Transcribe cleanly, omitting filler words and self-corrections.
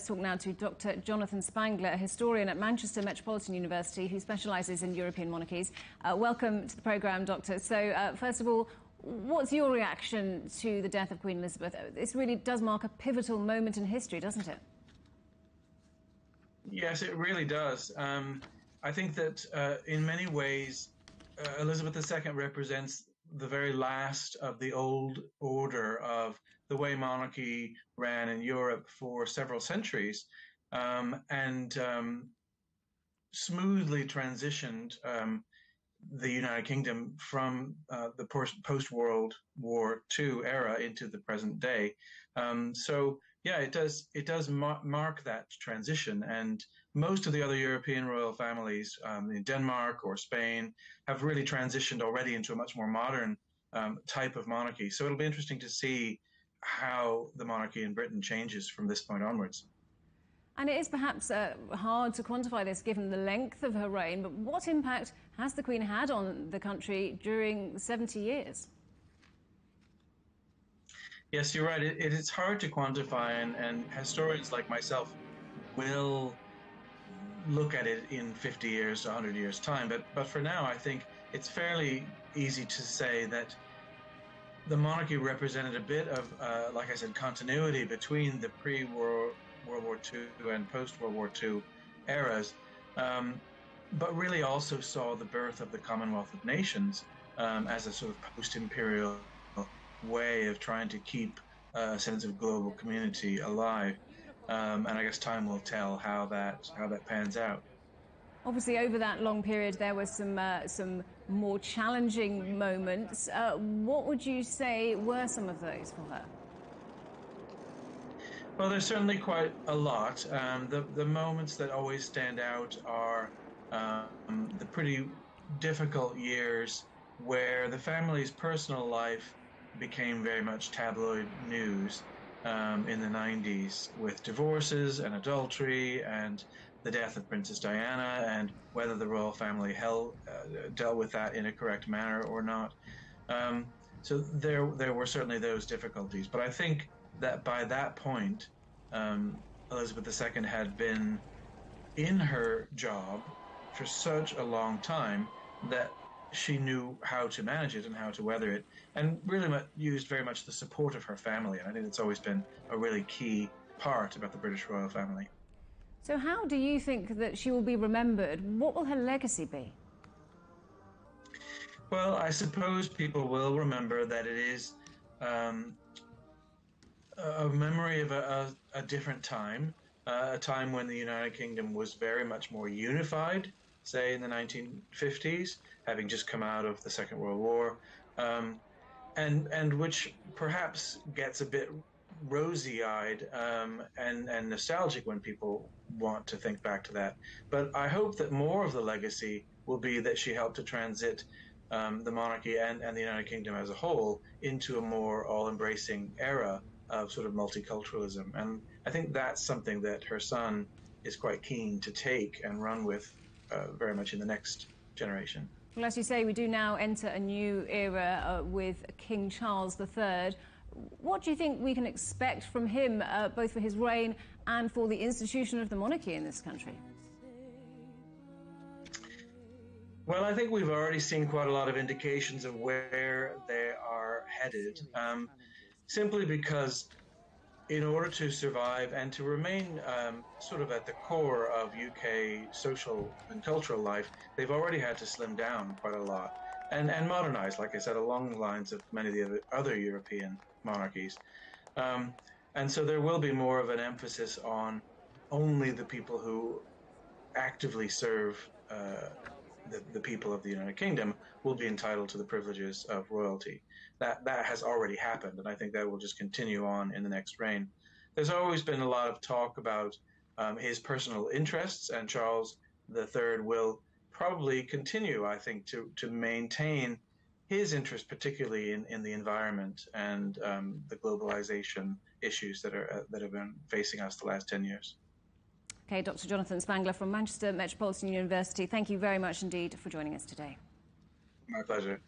let's talk now to Dr. Jonathan Spangler, a historian at Manchester Metropolitan University who specialises in European monarchies. Welcome to the programme, Doctor. So, first of all, what's your reaction to the death of Queen Elizabeth? This really does mark a pivotal moment in history, doesn't it? Yes, it really does. I think that in many ways, Elizabeth II represents the very last of the old order of the way monarchy ran in Europe for several centuries, and smoothly transitioned the United Kingdom from the post-World War II era into the present day. So yeah, it does mark that transition, and most of the other European royal families in Denmark or Spain have really transitioned already into a much more modern type of monarchy. So it'll be interesting to see how the monarchy in Britain changes from this point onwards. And it is perhaps hard to quantify this given the length of her reign, but what impact has the Queen had on the country during 70 years? Yes, you're right. It is hard to quantify, and historians like myself will look at it in 50 years, 100 years' time. But for now, I think it's fairly easy to say that the monarchy represented a bit of, like I said, continuity between the pre-World War II and post-World War II eras, but really also saw the birth of the Commonwealth of Nations as a sort of post-imperial way of trying to keep a sense of global community alive. And I guess time will tell how that pans out. Obviously, over that long period, there were some more challenging moments. What would you say were some of those for her? Well, there's certainly quite a lot. The moments that always stand out are the pretty difficult years where the family's personal life became very much tabloid news in the 90s, with divorces and adultery and the death of Princess Diana, and whether the royal family dealt with that in a correct manner or not. So there were certainly those difficulties, but I think that by that point, Elizabeth II had been in her job for such a long time that she knew how to manage it and how to weather it, and really used very much the support of her family. And I think it's always been a really key part about the British royal family. So how do you think that she will be remembered? What will her legacy be? Well, I suppose people will remember that it is a memory of a different time, a time when the United Kingdom was very much more unified, say in the 1950s, having just come out of the Second World War, and which perhaps gets a bit rosy-eyed and nostalgic when people want to think back to that. But I hope that more of the legacy will be that she helped to transit the monarchy and the United Kingdom as a whole into a more all-embracing era of sort of multiculturalism. And I think that's something that her son is quite keen to take and run with very much in the next generation. Well, as you say, we do now enter a new era with King Charles III. What do you think we can expect from him, both for his reign and for the institution of the monarchy in this country? Well, I think we've already seen quite a lot of indications of where they are headed, simply because in order to survive and to remain sort of at the core of UK social and cultural life, they've already had to slim down quite a lot and modernize, like I said, along the lines of many of the other European monarchies. And so there will be more of an emphasis on only the people who actively serve the people of the United Kingdom will be entitled to the privileges of royalty. That has already happened, and I think that will just continue on in the next reign. There's always been a lot of talk about his personal interests, and Charles III will probably continue, I think, to maintain his interest, particularly in the environment and the globalization issues that have been facing us the last 10 years. Okay, Dr. Jonathan Spangler from Manchester Metropolitan University, thank you very much indeed for joining us today. My pleasure.